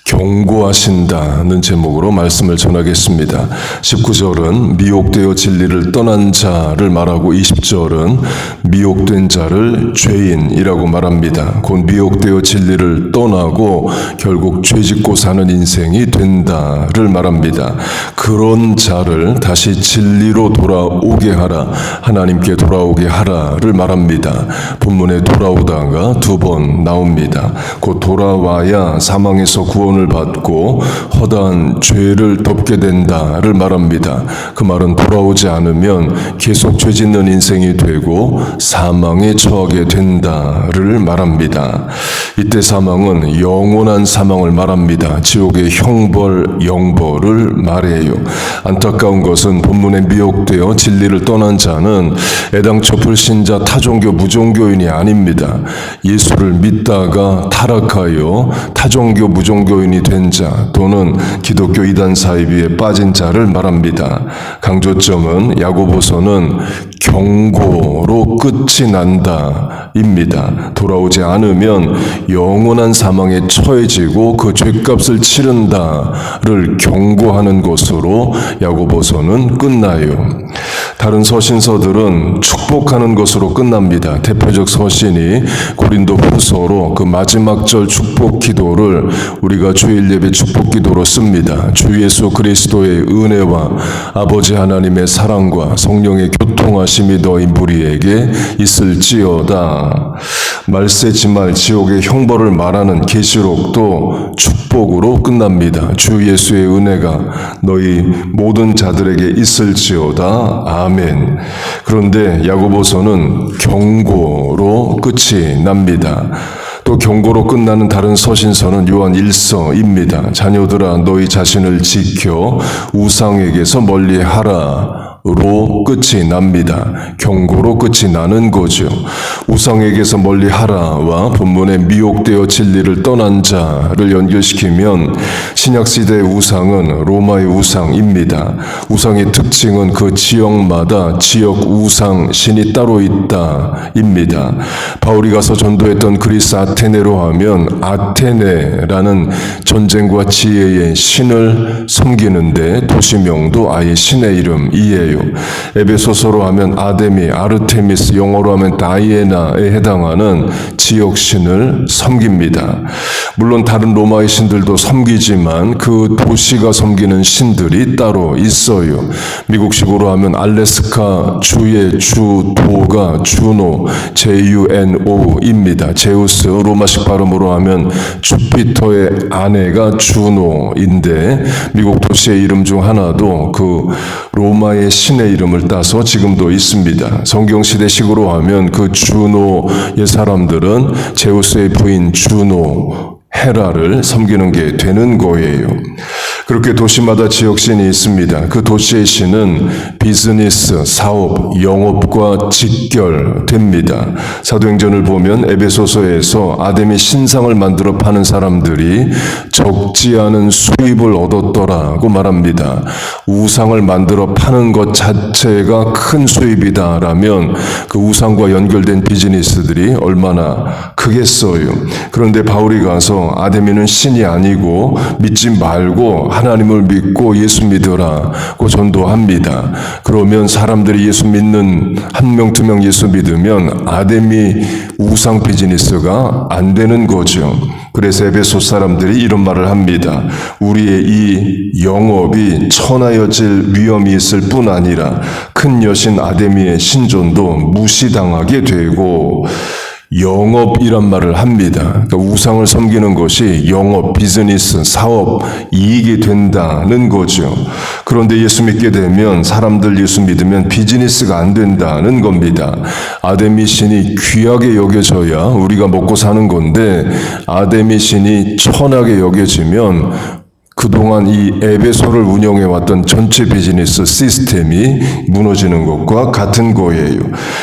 경고하신다는 제목으로 말씀을 전하겠습니다. 19절은 미혹되어 진리를 떠난 자를 말하고 20절은 미혹된 자를 죄인이라고 말합니다. 곧 미혹되어 진리를 떠나고 결국 죄짓고 사는 인생이 된다를 말합니다. 그런 자를 다시 진리로 돌아오게 하라, 하나님께 돌아오게 하라를 말합니다. 본문에 돌아오다가 두 번 나옵니다. 곧 돌아와야 사망에서 구원을 받고 허다한 죄를 덮게 된다를 말합니다. 그 말은 돌아오지 않으면 계속 죄 짓는 인생이 되고 사망에 처하게 된다를 말합니다. 이때 사망은 영원한 사망을 말합니다. 지옥의 형벌, 영벌을 말해요. 안타까운 것은 본문에 미혹되어 진리를 떠난 자는 애당초 불신자 타종교 무종교인이 아닙니다. 예수를 믿다가 타락하여 타종교 무종교인이 된 자 또는 기독교 이단 사이비에 빠진 자를 말합니다. 강조점은 야고보서는 경고로 끝이 난다입니다. 돌아오지 않으면 영원한 사망에 처해지고 그 죄값을 치른다를 경고하는 것으로 야고보서는 끝나요. 다른 서신서들은 축복하는 것으로 끝납니다. 대표적 서신이 고린도 후서로 그 마지막 절 축복 기도를 우리가 주일 예배 축복 기도로 씁니다. 주 예수 그리스도의 은혜와 아버지 하나님의 사랑과 성령의 교통하심이 너희 무리에게 있을지어다. 말세지말 지옥의 형벌을 말하는 계시록도 축복으로 끝납니다. 주 예수의 은혜가 너희 모든 자들에게 있을지어다. 아멘. 그런데 야고보서는 경고로 끝이 납니다. 또 경고로 끝나는 다른 서신서는 요한 1서입니다. 자녀들아 너희 자신을 지켜 우상에게서 멀리하라. 로 끝이 납니다. 경고로 끝이 나는 거죠. 우상에게서 멀리하라와 본문에 미혹되어 진리를 떠난 자를 연결시키면 신약시대의 우상은 로마의 우상입니다. 우상의 특징은 그 지역마다 지역 우상 신이 따로 있다입니다. 바울이 가서 전도했던 그리스 아테네로 하면 아테네라는 전쟁과 지혜의 신을 섬기는데 도시명도 아예 신의 이름이에요. 에베소서로 하면 아데미, 아르테미스, 영어로 하면 다이애나에 해당하는 지역신을 섬깁니다. 물론 다른 로마의 신들도 섬기지만 그 도시가 섬기는 신들이 따로 있어요. 미국식으로 하면 알래스카 주의 주도가 주노, JUNO입니다. 제우스, 로마식 발음으로 하면 주피터의 아내가 주노인데 미국 도시의 이름 중 하나도 그 로마의 신의 이름을 따서 지금도 있습니다. 성경시대식으로 하면 그 주노의 사람들은 제우스의 부인 주노, 헤라를 섬기는 게 되는 거예요. 그렇게 도시마다 지역신이 있습니다. 그 도시의 신은 비즈니스, 사업, 영업과 직결됩니다. 사도행전을 보면 에베소서에서 아데미 신상을 만들어 파는 사람들이 적지 않은 수입을 얻었더라고 말합니다. 우상을 만들어 파는 것 자체가 큰 수입이다라면 그 우상과 연결된 비즈니스들이 얼마나 크겠어요. 그런데 바울이 가서 아데미는 신이 아니고 믿지 말고 하나님을 믿고 예수 믿으라고 전도합니다. 그러면 사람들이 예수 믿는 한 명, 두 명 예수 믿으면 아데미 우상 비즈니스가 안 되는 거죠. 그래서 에베소 사람들이 이런 말을 합니다. 우리의 이 영업이 천하여질 위험이 있을 뿐 아니라 큰 여신 아데미의 신존도 무시당하게 되고 영업이란 말을 합니다. 그러니까 우상을 섬기는 것이 영업, 비즈니스, 사업, 이익이 된다는 거죠. 그런데 예수 믿게 되면 사람들 예수 믿으면 비즈니스가 안 된다는 겁니다. 아데미 신이 귀하게 여겨져야 우리가 먹고 사는 건데 아데미 신이 천하게 여겨지면 그동안 이 에베소를 운영해왔던 전체 비즈니스 시스템이 무너지는 것과 같은 거예요.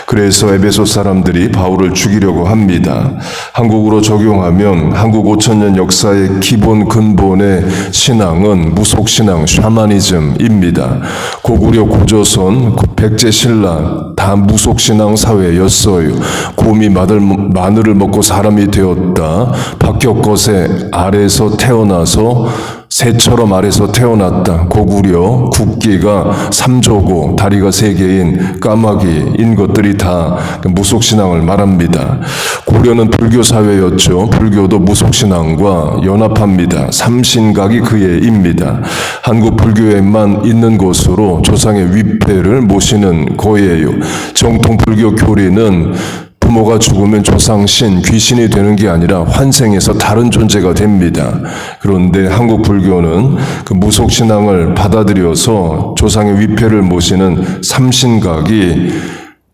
그래서 에베소 사람들이 바울을 죽이려고 합니다. 한국으로 적용하면 한국 5천년 역사의 기본 근본의 신앙은 무속신앙, 샤머니즘입니다. 고구려, 고조선, 백제, 신라 다 무속신앙 사회였어요. 곰이 마늘을 먹고 사람이 되었다. 박혁거세 아래에서 태어나서 새처럼 아래서 태어났다. 고구려 국기가 삼조고 다리가 세 개인 까마귀인 것들이 다 무속신앙을 말합니다. 고려는 불교 사회였죠. 불교도 무속신앙과 연합합니다. 삼신각이 그의 입니다. 한국 불교에만 있는 곳으로 조상의 위패를 모시는 거예요. 정통 불교 교리는 부모가 죽으면 조상신, 귀신이 되는 게 아니라 환생해서 다른 존재가 됩니다. 그런데 한국 불교는 그 무속신앙을 받아들여서 조상의 위패를 모시는 삼신각이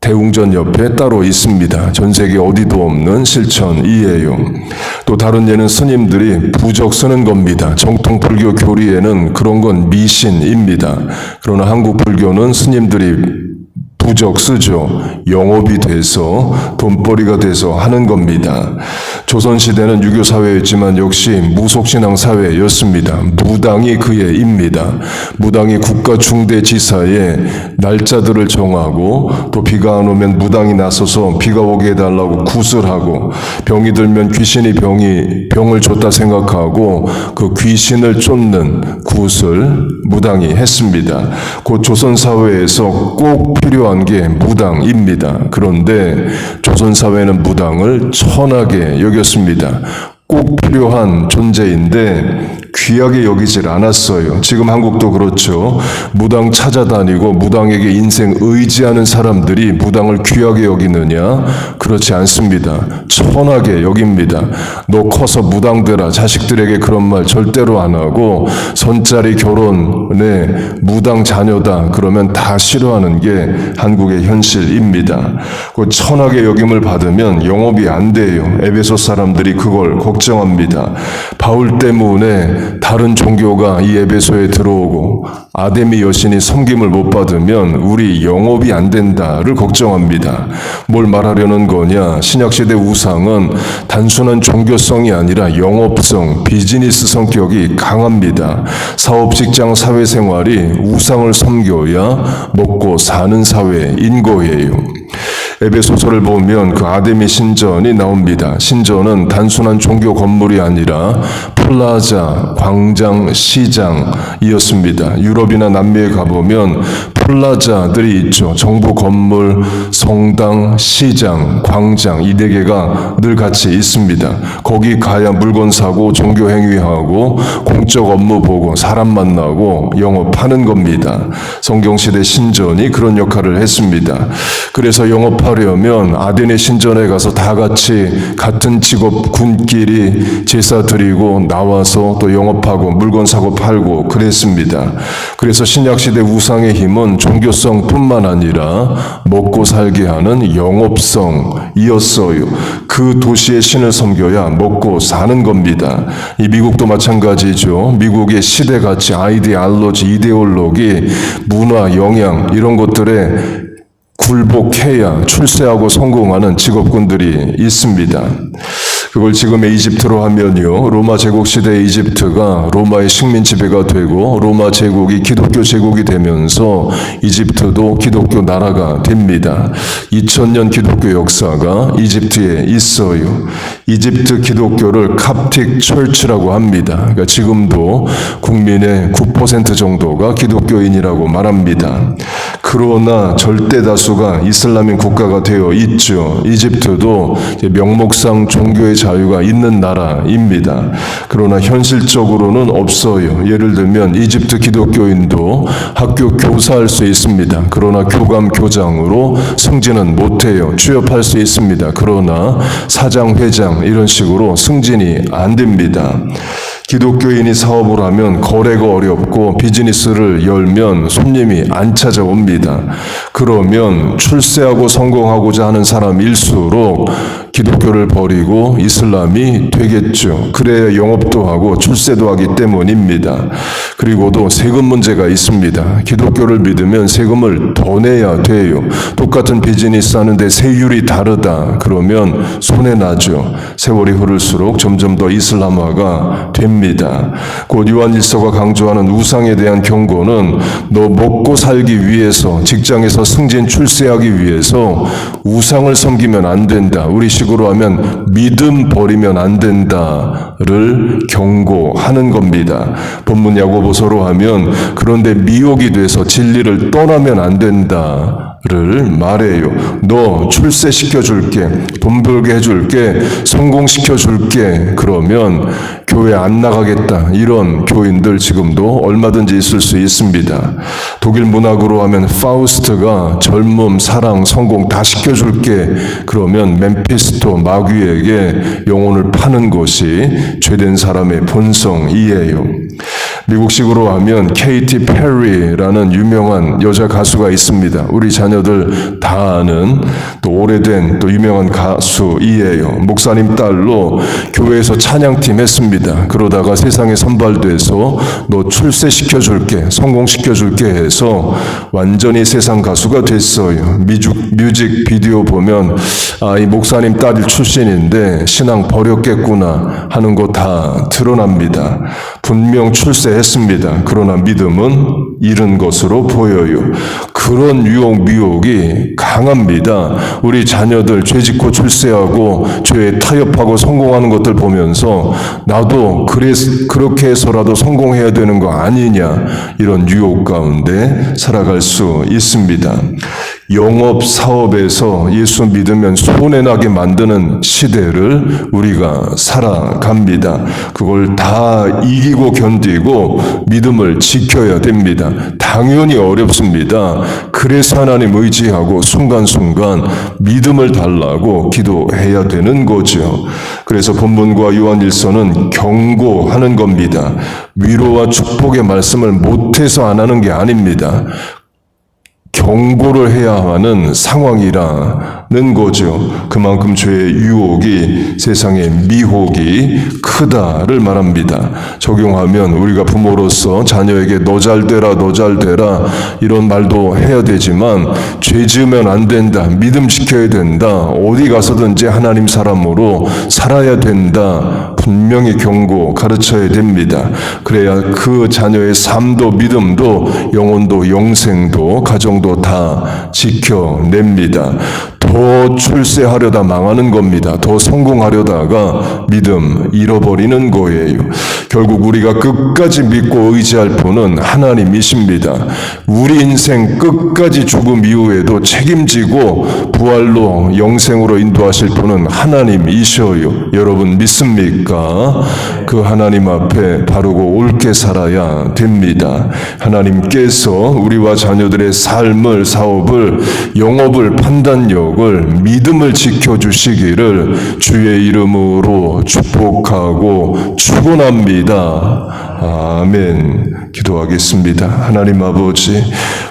대웅전 옆에 따로 있습니다. 전 세계 어디도 없는 실천이에요. 또 다른 예는 스님들이 부적 쓰는 겁니다. 정통 불교 교리에는 그런 건 미신입니다. 그러나 한국 불교는 스님들이 부적 쓰죠. 영업이 돼서 돈벌이가 돼서 하는 겁니다. 조선시대는 유교사회였지만 역시 무속신앙 사회였습니다. 무당이 그의 입니다. 무당이 국가 중대지사에 날짜들을 정하고 또 비가 안 오면 무당이 나서서 비가 오게 해달라고 굿을 병이 들면 귀신이 병을 줬다 생각하고 그 귀신을 쫓는 굿을 무당이 했습니다. 곧 조선사회에서 꼭 필요한 게 무당입니다. 그런데 조선사회는 무당을 천하게 여겼습니다. 꼭 필요한 존재인데 귀하게 여기질 않았어요. 지금 한국도 그렇죠. 무당 찾아다니고 무당에게 인생 의지하는 사람들이 무당을 귀하게 여기느냐? 그렇지 않습니다. 천하게 여깁니다. 너 커서 무당 되라. 자식들에게 그런 말 절대로 안 하고 선자리 결혼에 무당 자녀다. 그러면 다 싫어하는 게 한국의 현실입니다. 그 천하게 여김을 받으면 영업이 안 돼요. 에베소 사람들이 그걸 걱정합니다. 바울 때문에 다른 종교가 이 에베소에 들어오고 아데미 여신이 섬김을 못 받으면 우리 영업이 안 된다를 걱정합니다. 뭘 말하려는 거냐? 신약시대 우상은 단순한 종교성이 아니라 영업성, 비즈니스 성격이 강합니다. 사업, 직장, 사회생활이 우상을 섬겨야 먹고 사는 사회인 거예요. 에베소서를 보면 그 아데미 신전이 나옵니다. 신전은 단순한 종교 건물이 아니라 플라자, 광장, 시장이었습니다. 유럽이나 남미에 가보면 플라자들이 있죠. 정부 건물, 성당, 시장, 광장 이 네 개가 늘 같이 있습니다. 거기 가야 물건 사고 종교 행위하고 공적 업무 보고 사람 만나고 영업하는 겁니다. 성경시대 신전이 그런 역할을 했습니다. 그래서 영업하려면 아데네 신전에 가서 다 같이 같은 직업 군끼리 제사 드리고 나와서 또 영업하고 물건 사고 팔고 그랬습니다. 그래서 신약시대 우상의 힘은 종교성뿐만 아니라 먹고 살게 하는 영업성이었어요. 그 도시의 신을 섬겨야 먹고 사는 겁니다. 이 미국도 마찬가지죠. 미국의 시대가치, 아이디올로지, 이데올로기, 문화, 영양 이런 것들에 굴복해야 출세하고 성공하는 직업군들이 있습니다. 그걸 지금의 이집트로 하면요. 로마 제국 시대의 이집트가 로마의 식민 지배가 되고 로마 제국이 기독교 제국이 되면서 이집트도 기독교 나라가 됩니다. 2000년 기독교 역사가 이집트에 있어요. 이집트 기독교를 캅틱 철치라고 합니다. 그러니까 지금도 국민의 9% 정도가 기독교인이라고 말합니다. 그러나 절대 다수가 이슬람인 국가가 되어 있죠. 이집트도 명목상 종교의 자유가 있는 나라입니다. 그러나 현실적으로는 없어요. 예를 들면 이집트 기독교인도 학교 교사할 수 있습니다. 그러나 교감 교장으로 승진은 못해요. 취업할 수 있습니다. 그러나 사장 회장 이런 식으로 승진이 안 됩니다. 기독교인이 사업을 하면 거래가 어렵고 비즈니스를 열면 손님이 안 찾아옵니다. 그러면 출세하고 성공하고자 하는 사람일수록 기독교를 버리고 이슬람이 되겠죠. 그래야 영업도 하고 출세도 하기 때문입니다. 그리고도 세금 문제가 있습니다. 기독교를 믿으면 세금을 더 내야 돼요. 똑같은 비즈니스 하는데 세율이 다르다 그러면 손해나죠. 세월이 흐를수록 점점 더 이슬람화가 됩니다. 곧 요한일서가 강조하는 우상에 대한 경고는 너 먹고 살기 위해서, 직장에서 승진 출세하기 위해서 우상을 섬기면 안 된다. 우리 식으로 하면 믿음 버리면 안 된다를 경고하는 겁니다. 본문 야고보서로 하면 그런데 미혹이 돼서 진리를 떠나면 안 된다를 말해요. 너 출세시켜줄게, 돈 벌게 해줄게, 성공시켜줄게. 그러면 교회 안 나가겠다. 이런 교인들 지금도 얼마든지 있을 수 있습니다. 독일 문학으로 하면 파우스트가 젊음, 사랑, 성공 다 시켜줄게. 그러면 멤피스토 마귀에게 영혼을 파는 것이 죄된 사람의 본성이에요. 미국식으로 하면 케이티 페리라는 유명한 여자 가수가 있습니다. 우리 자녀들 다 아는 또 오래된 또 유명한 가수이에요. 목사님 딸로 교회에서 찬양팀 했습니다. 그러다가 세상에 선발돼서 너 출세시켜줄게, 성공시켜줄게 해서 완전히 세상 가수가 됐어요. 뮤직 비디오 보면 이 목사님 딸 출신인데 신앙 버렸겠구나 하는 거 다 드러납니다. 분명 출세했습니다. 그러나 믿음은 잃은 것으로 보여요. 그런 유혹, 미혹이 강합니다. 우리 자녀들 죄짓고 출세하고 죄에 타협하고 성공하는 것들 보면서 나도 그렇게 해서라도 성공해야 되는 거 아니냐, 이런 유혹 가운데 살아갈 수 있습니다. 영업 사업에서 예수 믿으면 손해나게 만드는 시대를 우리가 살아갑니다. 그걸 다 이기고 견디고 믿음을 지켜야 됩니다. 당연히 어렵습니다. 그래서 하나님 의지하고 순간순간 믿음을 달라고 기도해야 되는 거죠. 그래서 본문과 요한일서는 경고하는 겁니다. 위로와 축복의 말씀을 못해서 안 하는 게 아닙니다. 경고를 해야 하는 상황이라는 거죠. 그만큼 죄의 유혹이, 세상의 미혹이 크다를 말합니다. 적용하면 우리가 부모로서 자녀에게 너 잘 되라, 너 잘 되라 이런 말도 해야 되지만 죄 지으면 안 된다, 믿음 지켜야 된다, 어디 가서든지 하나님 사람으로 살아야 된다, 분명히 경고 가르쳐야 됩니다. 그래야 그 자녀의 삶도 믿음도 영혼도 영생도 가정도 다 지켜냅니다. 더 출세하려다 망하는 겁니다. 더 성공하려다가 믿음 잃어버리는 거예요. 결국 우리가 끝까지 믿고 의지할 분은 하나님이십니다. 우리 인생 끝까지 죽음 이후에도 책임지고 부활로 영생으로 인도하실 분은 하나님이셔요. 여러분 믿습니까? 그 하나님 앞에 바르고 옳게 살아야 됩니다. 하나님께서 우리와 자녀들의 삶을, 사업을, 영업을, 판단력을, 믿음을 지켜주시기를 주의 이름으로 축복하고 축원합니다. 아멘. 기도하겠습니다. 하나님 아버지,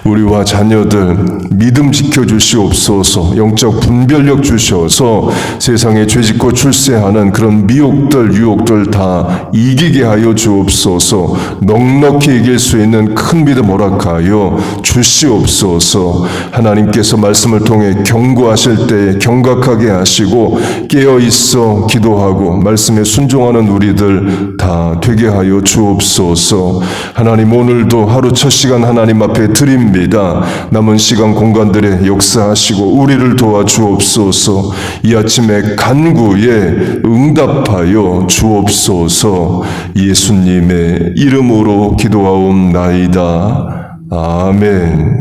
우리와 자녀들 믿음 지켜주시옵소서. 영적 분별력 주셔서 세상에 죄짓고 출세하는 그런 미혹들, 유혹들 다 이기게 하여 주옵소서. 넉넉히 이길 수 있는 큰 믿음 허락하여 주시옵소서. 하나님께서 말씀을 통해 경고하실 때 경각하게 하시고 깨어있어 기도하고 말씀에 순종하는 우리들 다 되게 하여 주옵소서. 하나님, 오늘도 하루 첫 시간 하나님 앞에 드립니다. 남은 시간 공간들에 역사하시고 우리를 도와주옵소서. 이 아침에 간구에 응답하여 주옵소서. 예수님의 이름으로 기도하옵나이다. 아멘.